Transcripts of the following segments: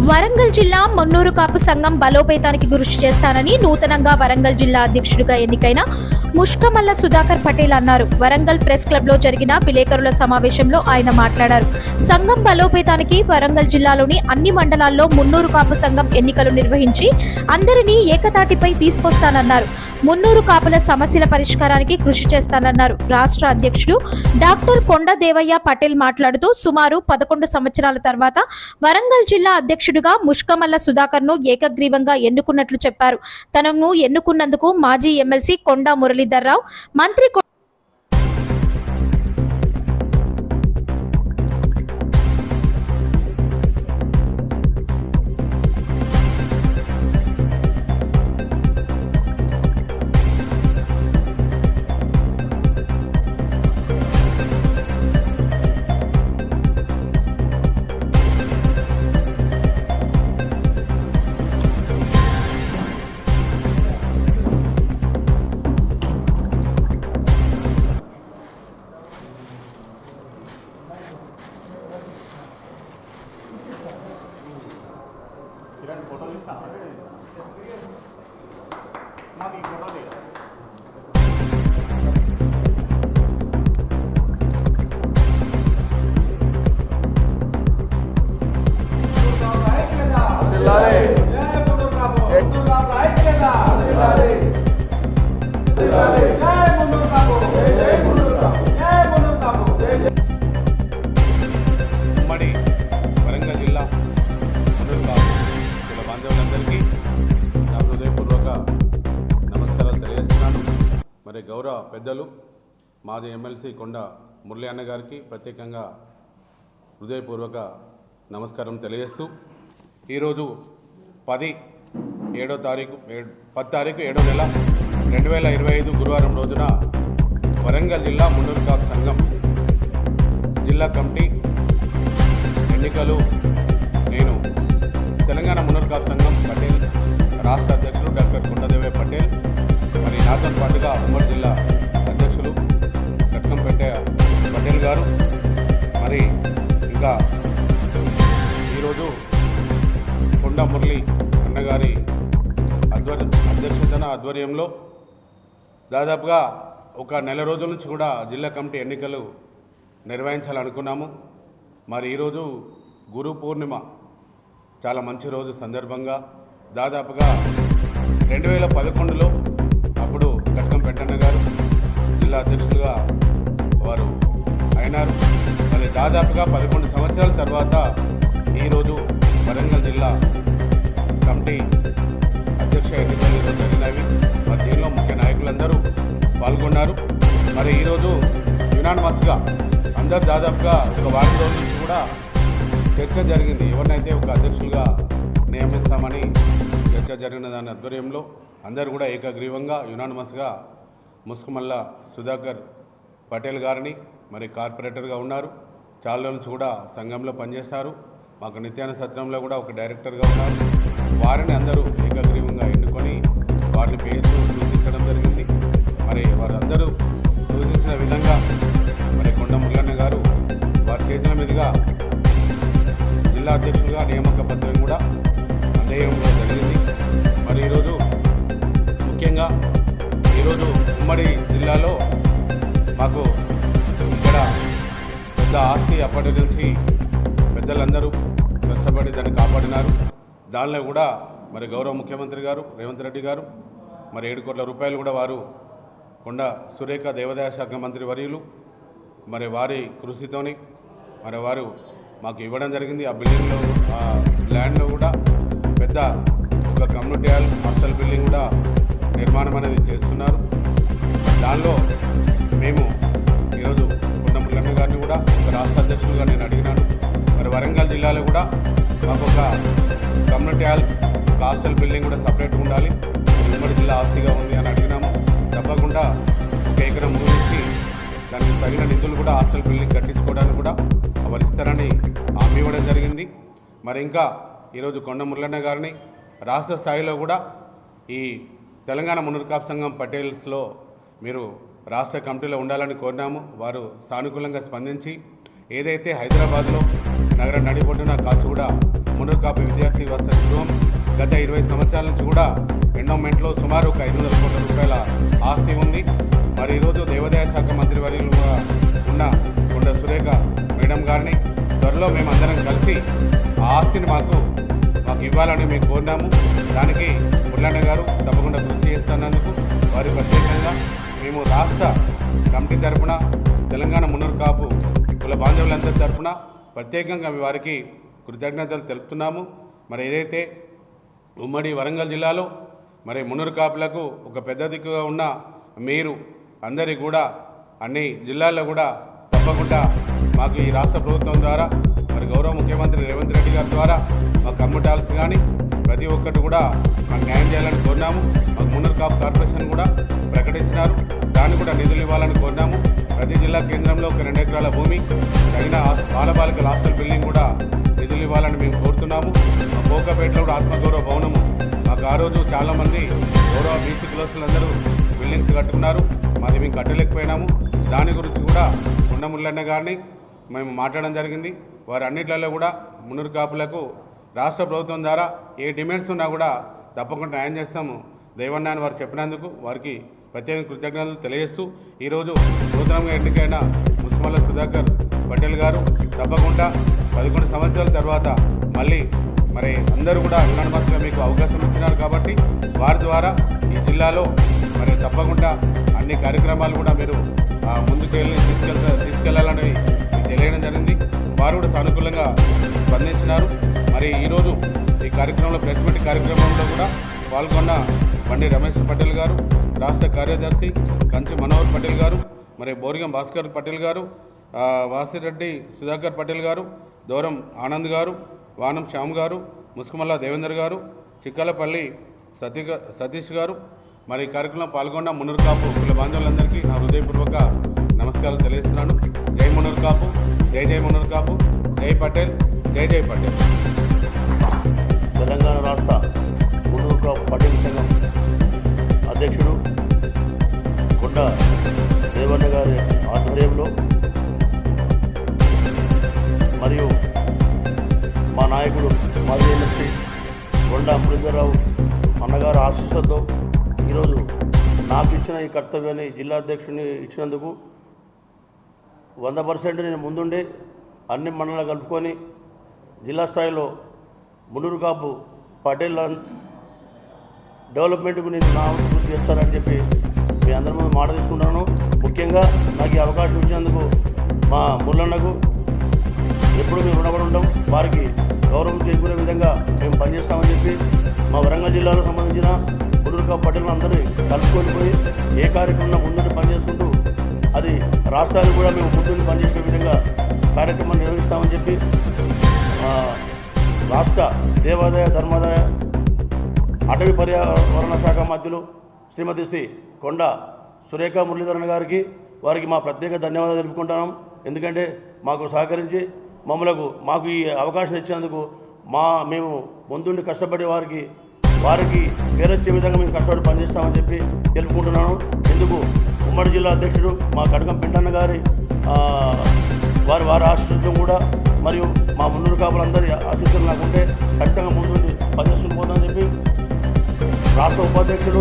వరంగల్ జిల్లా మున్నూరు కాపు సంఘం బలోపేతానికి కృషి చేస్తానని నూతనంగా వరంగల్ జిల్లా అధ్యక్షుడిగా ఎన్నికైన ముష్కమల్ల సుధాకర్ పటేల్ అన్నారు. వరంగల్ ప్రెస్ క్లబ్ లో జరిగిన విలేకరుల సమావేశంలో ఆయన మాట్లాడారు. సంఘం బలోపేతానికి వరంగల్ జిల్లాలోని అన్ని మండలాల్లో మున్నూరు కాపు సంఘం ఎన్నికలు నిర్వహించి అందరినీ ఏకతాటిపై తీసుకొస్తానన్నారు. మున్నూరు కాపుల సమస్యల పరిష్కారానికి కృషి చేస్తానన్నారు. రాష్ట్ర అధ్యక్షుడు డాక్టర్ కొండ దేవయ్య పటేల్ మాట్లాడుతూ సుమారు 11 సంవత్సరాల తర్వాత వరంగల్ జిల్లా అధ్యక్షుడిగా ముష్కమల్ల సుధాకర్ ను ఏకగ్రీవంగా ఎన్నుకున్నట్లు చెప్పారు. తనను ఎన్నుకున్నందుకు మాజీ ఎమ్మెల్సీ కొండా మురళీధర్రావు, మంత్రి ఉమ్మడి వరంగల్ జిల్లా మున్నూరు కాపు కుల బాంధవులందరికీ నా హృదయపూర్వక నమస్కారాలు తెలియజేస్తున్నాను. మరి గౌరవ పెద్దలు మాజీ ఎమ్మెల్సీ కొండ మురళీ అన్న గారికి ప్రత్యేకంగా హృదయపూర్వక నమస్కారం తెలియజేస్తూ ఈరోజు 10 తారీఖు 7వ నెల 2025 గురువారం రోజున వరంగల్ జిల్లా మున్నూరు కాపు సంఘం జిల్లా కమిటీ ఎన్నికలు నేను తెలంగాణ మున్నూరు కాపు సంఘం పటేల్ రాష్ట్ర అధ్యక్షులు డాక్టర్ కొండదేవయ్య పటేల్, మరి నాతో పాటుగా ఉమ్మడి జిల్లా అధ్యక్షులు కట్కంపేట పటేల్ గారు, మరి ఇంకా ఈరోజు కొండ మురళి అన్నగారి అధ్యక్షతన ఆధ్వర్యంలో దాదాపుగా ఒక నెల రోజుల నుంచి కూడా జిల్లా కమిటీ ఎన్నికలు నిర్వహించాలనుకున్నాము. మరి ఈరోజు గురు పూర్ణిమ చాలా మంచి రోజు సందర్భంగా దాదాపుగా 2011లో అప్పుడు కట్కం పెంటన్న గారు జిల్లా అధ్యక్షులుగా వారు అయినారు. మరి దాదాపుగా 11 సంవత్సరాల తర్వాత ఈరోజు వరంగల్ జిల్లా కమిటీ అధ్యక్ష ఎన్నికలు ఈరోజు జరిగినవి. మరి దీనిలో ముఖ్య నాయకులందరూ పాల్గొన్నారు. మరి ఈరోజు యునానిమస్గా అందరు దాదాపుగా ఒక వారం రోజుల నుంచి కూడా చర్చ జరిగింది. ఎవరినైతే ఒక అధ్యక్షులుగా నియమిస్తామని చర్చ జరిగిన దాని ఆధ్వర్యంలో అందరూ కూడా ఏకగ్రీవంగా యునానిమస్గా ముష్కమల్ల సుధాకర్ పటేల్ గారిని మరి కార్పొరేటర్గా ఉన్నారు. చాలా నుంచి కూడా సంఘంలో పనిచేస్తారు. మాకు నిత్యాన సత్రంలో కూడా ఒక డైరెక్టర్గా ఉన్నారు. వారిని అందరూ ఏకగ్రీవంగా ఎన్నుకొని వారిని పేర్లు సూచించడం జరిగింది. మరి వారందరూ సూచించిన విధంగా మరి కొండ మురళన్న గారు వారి చేతుల మీదుగా జిల్లా అధ్యక్షులుగా నియామక పత్రం కూడా అందజేయడం జరిగింది. మరి ఈరోజు ముఖ్యంగా ఈరోజు ఉమ్మడి జిల్లాలో మాకు ఇక్కడ పెద్ద ఆస్తి అప్పటి నుంచి పెద్దలందరూ కష్టపడి దాన్ని కాపాడినారు. దానిలో కూడా మరి గౌరవ ముఖ్యమంత్రి గారు రేవంత్ రెడ్డి గారు మరి 7 కోట్ల రూపాయలు కూడా వారు కొండ సురేఖ దేవాదాయ శాఖ మంత్రి వర్యులు మరి వారి కృషితోని మరి వారు మాకు ఇవ్వడం జరిగింది. ఆ బిల్డింగ్లో ఆ ల్యాండ్లో కూడా పెద్ద ఒక కమ్యూనిటీ హాస్టల్ బిల్డింగ్ కూడా నిర్మాణం అనేది చేస్తున్నారు. దానిలో మేము ఈరోజు కొండ మురళన్న గారిని కూడా ఒక రాష్ట్ర అధ్యక్షులుగా నేను అడిగినాను. మరి వరంగల్ జిల్లాలో కూడా మాకు ఒక కమ్యూనిటీ హాస్టల్ బిల్డింగ్ కూడా సపరేట్గా ఉండాలి, ఉమ్మడి జిల్లా ఆస్తిగా ఉంది అని అడిగినాము. తప్పకుండా 1 ఎకరం భూమి ఇచ్చి దానికి తగిన నిధులు కూడా హాస్టల్ బిల్డింగ్ కట్టించుకోవడానికి కూడా వారు ఇస్తారని హామీ ఇవ్వడం జరిగింది. మరి ఇంకా ఈరోజు కొండ మురళన్న గారిని రాష్ట్ర స్థాయిలో కూడా ఈ తెలంగాణ మున్నూరు కాపు సంఘం పటేల్స్లో మీరు రాష్ట్ర కమిటీలో ఉండాలని కోరినాము. వారు సానుకూలంగా స్పందించి ఏదైతే హైదరాబాద్లో నగర నడిబొడ్డున కాచిగూడ మున్నూరు కాపు విద్యార్థి వసతి గృహం గత 20 సంవత్సరాల నుంచి కూడా ఎండోమెంట్లో సుమారు ఒక 500 కోట్ల రూపాయల ఆస్తి ఉంది. మరి ఈరోజు దేవాదాయ శాఖ మంత్రివర్యులుగా ఉన్న కొండ సురేఖ మేడం గారిని త్వరలో మేమందరం కలిసి ఆ ఆస్తిని మాకు ఇవ్వాలని మేము కోరినాము. దానికి మురళన్న గారు తప్పకుండా కృషి చేస్తున్నందుకు వారి ప్రత్యేకంగా మేము రాష్ట్ర కమిటీ తరఫున తెలంగాణ మున్నూరు కాపు కుల బాంధవులందరి తరఫున ప్రత్యేకంగా వారికి కృతజ్ఞతలు తెలుపుతున్నాము. మరి ఏదైతే ఉమ్మడి వరంగల్ జిల్లాలో మరి మున్నూరు కాపులకు ఒక పెద్ద దిక్కుగా ఉన్న మీరు అందరికీ కూడా అన్ని జిల్లాల్లో కూడా తప్పకుండా మాకు ఈ రాష్ట్ర ప్రభుత్వం ద్వారా మరి గౌరవ ముఖ్యమంత్రి రేవంత్ రెడ్డి గారి ద్వారా మా కమ్యూనిటాల్స్ కానీ ప్రతి ఒక్కటి కూడా మాకు న్యాయం చేయాలని కోరినాము. మాకు మున్నూరు కాపు కార్పొరేషన్ కూడా ప్రకటించినారు, దాన్ని కూడా నిధులు ఇవ్వాలని కోరినాము. ప్రతి జిల్లా కేంద్రంలో ఒక 2 ఎకరాల భూమి, తగిన బాలబాలికల హాస్టల్ బిల్డింగ్ కూడా నిధులు ఇవ్వాలని మేము కోరుతున్నాము. మా కోకపేటలో కూడా ఆత్మగౌరవ భవనము మాకు ఆ రోజు చాలామంది గౌరవ బీసీ కులస్తులందరూ బిల్డింగ్స్ కట్టుకున్నారు, మాది మేము కట్టలేకపోయినాము. దాని గురించి కూడా కొండ మురళన్న గారిని మేము మాట్లాడడం జరిగింది. వారు అన్నిట్లలో కూడా మున్నూరు కాపులకు రాష్ట్ర ప్రభుత్వం ద్వారా ఏ డిమాండ్స్ ఉన్నా కూడా తప్పకుండా న్యాయం చేస్తాము దేవన్న అని వారు చెప్పినందుకు వారికి ప్రత్యేక కృతజ్ఞతలు తెలియజేస్తూ ఈరోజు నూతనంగా ఎన్నికైన ముస్మల్ల సుధాకర్ పటేల్ గారు తప్పకుండా 11 సంవత్సరాల తర్వాత మళ్ళీ మరి అందరూ కూడా యునానిమస్గా మీకు అవకాశం ఇచ్చినారు కాబట్టి వారి ద్వారా ఈ జిల్లాలో మరి తప్పకుండా అన్ని కార్యక్రమాలు కూడా మీరు ముందుకెళ్ళి తీసుకెళ్లాలని తెలియడం జరిగింది. వారు కూడా సానుకూలంగా స్పందించినారు. మరి ఈరోజు ఈ కార్యక్రమంలో ప్రెస్ మీట్ కార్యక్రమంలో కూడా పాల్గొన్న బండి రమేష్ పటేల్ గారు, రాష్ట్ర కార్యదర్శి కంచి మనోహర్ పటేల్ గారు, మరి బోరిగం భాస్కర్ పటేల్ గారు, వాసిరెడ్డి సుధాకర్ పటేల్ గారు, దూరం ఆనంద్ గారు, వానం శ్యామ్ గారు, ముస్కుమల్లా దేవేందర్ గారు, చిక్కలపల్లి సతీష్ గారు, మరి ఈ కార్యక్రమంలో పాల్గొన్న మున్నూరు కాపు కుల బాంధవులందరికీ నా హృదయపూర్వక నమస్కారాలు తెలియజేస్తున్నాను. జై మున్నూరు కాపు, జై జై మున్నూరు కాపు, జై పటేల్, జై జై పటేల్. తెలంగాణ రాష్ట్ర మున్నూరు కాపు పటేల్ సంఘం అధ్యక్షుడు కొండ దేవన్న గారి ఆధ్వర్యంలో మరియు మా నాయకుడు మాజీ ఎమ్మెల్సీ కొండ అమృతరావు అన్నగారు ఆశీస్సులతో ఈరోజు నాకు ఇచ్చిన ఈ కర్తవ్యాన్ని జిల్లా అధ్యక్షుడిని ఇచ్చినందుకు 100% నేను ముందుండి అన్ని మండలాలు కలుపుకొని జిల్లా స్థాయిలో మున్నూరు కాపు పటేల్ డెవలప్మెంట్కు నేను నా వంతు కృషి చేస్తానని చెప్పి మీ అందరి ముందు మాట తీసుకుంటున్నాను. ముఖ్యంగా నాకు ఈ అవకాశం ఇచ్చినందుకు మా మురళన్నకు ఎప్పుడు మేము రుణపడి ఉంటాం. వారికి గౌరవం చేకూరే విధంగా మేము పనిచేస్తామని చెప్పి మా వరంగల్ జిల్లాలో సంబంధించిన మున్నూరు కాపు పటేల్ అందరినీ కలుపుకొని పోయి ఏ కార్యక్రమం ముందుండి పనిచేసుకుంటూ అది రాష్ట్రానికి కూడా మేము ముందుండి పనిచేసే విధంగా కార్యక్రమాన్ని నిర్వహిస్తామని చెప్పి రాష్ట్ర దేవాదాయ ధర్మాదాయ అటవీ పర్యావరణ శాఖ మంత్రులు శ్రీమతి శ్రీ కొండ సురేఖ మురళీధరన్ గారికి వారికి మా ప్రత్యేక ధన్యవాదాలు తెలుపుకుంటున్నాం. ఎందుకంటే మాకు సహకరించి మాకు ఈ అవకాశం ఇచ్చినందుకు మేము ముందుండి కష్టపడి వారికి పేరొచ్చే విధంగా మేము కష్టపడి పనిచేస్తామని చెప్పి తెలుపుకుంటున్నాను. ఎందుకు ఉమ్మడి జిల్లా అధ్యక్షుడు మా కడకం పిండన్న గారి వారి ఆశీస్సులతో కూడా మరియు మా మున్నూరు కాపులందరి ఆశీస్సులు నాకుంటే ఖచ్చితంగా ముందుండి పనిచేసుకుని పోతామని చెప్పి రాష్ట్ర ఉపాధ్యక్షుడు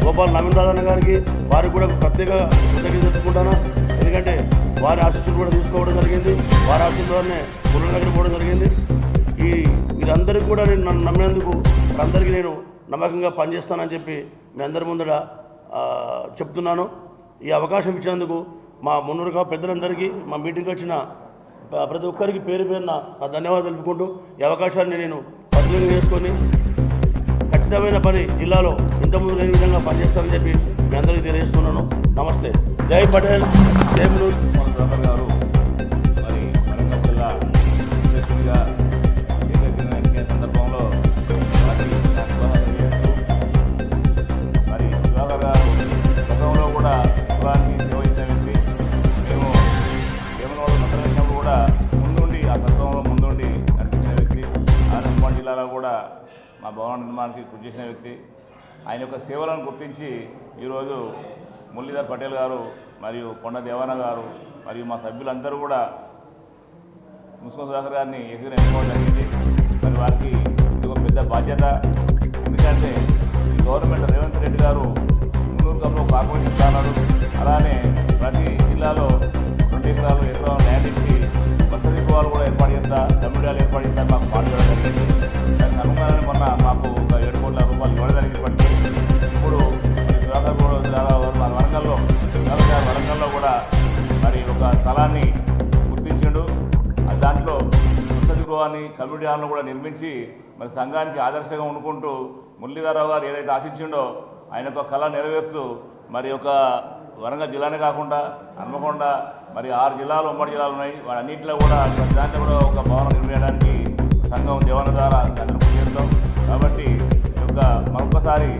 గోపాల్ నవీన్ గారికి వారికి కూడా ప్రత్యేక కృతజ్ఞతలు తెలుపుకుంటాను. ఎందుకంటే వారి ఆశీస్సులు కూడా తీసుకోవడం జరిగింది, వారి ఆశీస్సులతోనే మురళి దగ్గర పోవడం జరిగింది. వీరందరికీ కూడా నేను నన్ను నమ్మినందుకు అందరికీ నేను నమ్మకంగా పనిచేస్తానని చెప్పి మీ అందరి ముందర చెప్తున్నాను. ఈ అవకాశం ఇచ్చినందుకు మా మున్నూరు కాపు పెద్దలందరికీ మా మీటింగ్కి వచ్చిన ప్రతి ఒక్కరికి పేరు పేరున నా ధన్యవాదాలు తెలుపుకుంటూ ఈ అవకాశాన్ని నేను సద్వినియోగం చేసుకొని ఖచ్చితమైన పని జిల్లాలో ఇంతకుముందు లేని విధంగా పనిచేస్తానని చెప్పి మీ అందరికీ తెలియజేస్తున్నాను. నమస్తే. జై పటేల్, జై మున్నూరు. సుధాకర్ గారు మరి వరంగల్ జిల్లా అధ్యక్షుడిగా ఎన్నికైన సందర్భంలో వారికి శుభాకాంక్షలు చేస్తూ మరి సుధాకర్ గారు గతంలో కూడా కులానికి సేవ ఇచ్చిన వ్యక్తి. మేము వేమనవాడ నగరంలో కూడా ముందుండి ఆ సందర్భంలో ముందుండి నడిపించిన వ్యక్తి. ఉమ్మడి జిల్లాలో కూడా మా భవన నిర్మాణానికి కృషి చేసిన వ్యక్తి. ఆయన యొక్క సేవలను గుర్తించి ఈరోజు మురళీధర్ పటేల్ గారు మరియు కొండ దేవన్న గారు మరియు మా సభ్యులందరూ కూడా ముస్లిం సుధాకర్ గారిని ఎన్నుకోవడం జరిగింది. మరి వారికి ఇది ఒక పెద్ద బాధ్యత. ఎందుకంటే ఈ గవర్నమెంట్ రేవంత్ రెడ్డి గారు మున్నూరు కప్లో కార్పొరేషన్ ఇస్తాడు. అలానే ప్రతి జిల్లాలో 2 ఎకరాలు ల్యాండ్ ఇచ్చి వసతి గృహాలు కూడా ఏర్పాటు చేస్తా, కమ్యూనిటీలు ఏర్పాటు చేస్తా మాకు మాట్లాడడం జరిగింది. దానికి అనుగుణంగానే మొన్న మాకు ఒక 7 కోట్ల రూపాయలు ఇవ్వడం జరిగినప్పటికీ ఇప్పుడు వరంగల్లో కూడా మరి ఒక స్థలాన్ని గుర్తించిండు. దాంట్లో వసతి గృహాన్ని కమ్యూనిటీ హాల్ను కూడా నిర్మించి మరి సంఘానికి ఆదర్శంగా ఉండుకుంటూ మురళీధరరావు గారు ఏదైతే ఆశించిండో ఆయన యొక్క కళ నెరవేరుస్తూ మరి ఒక వరంగల్ జిల్లానే కాకుండా హన్మకొండ మరి 6 జిల్లాలు ఉమ్మడి జిల్లాలు ఉన్నాయి. వాటన్నింటిలో కూడా దాంట్లో కూడా ఒక భవనం నిర్మించడానికి సంఘం దేవన ద్వారా అందరూ చేస్తాం. కాబట్టి ఈ యొక్క మరొకసారి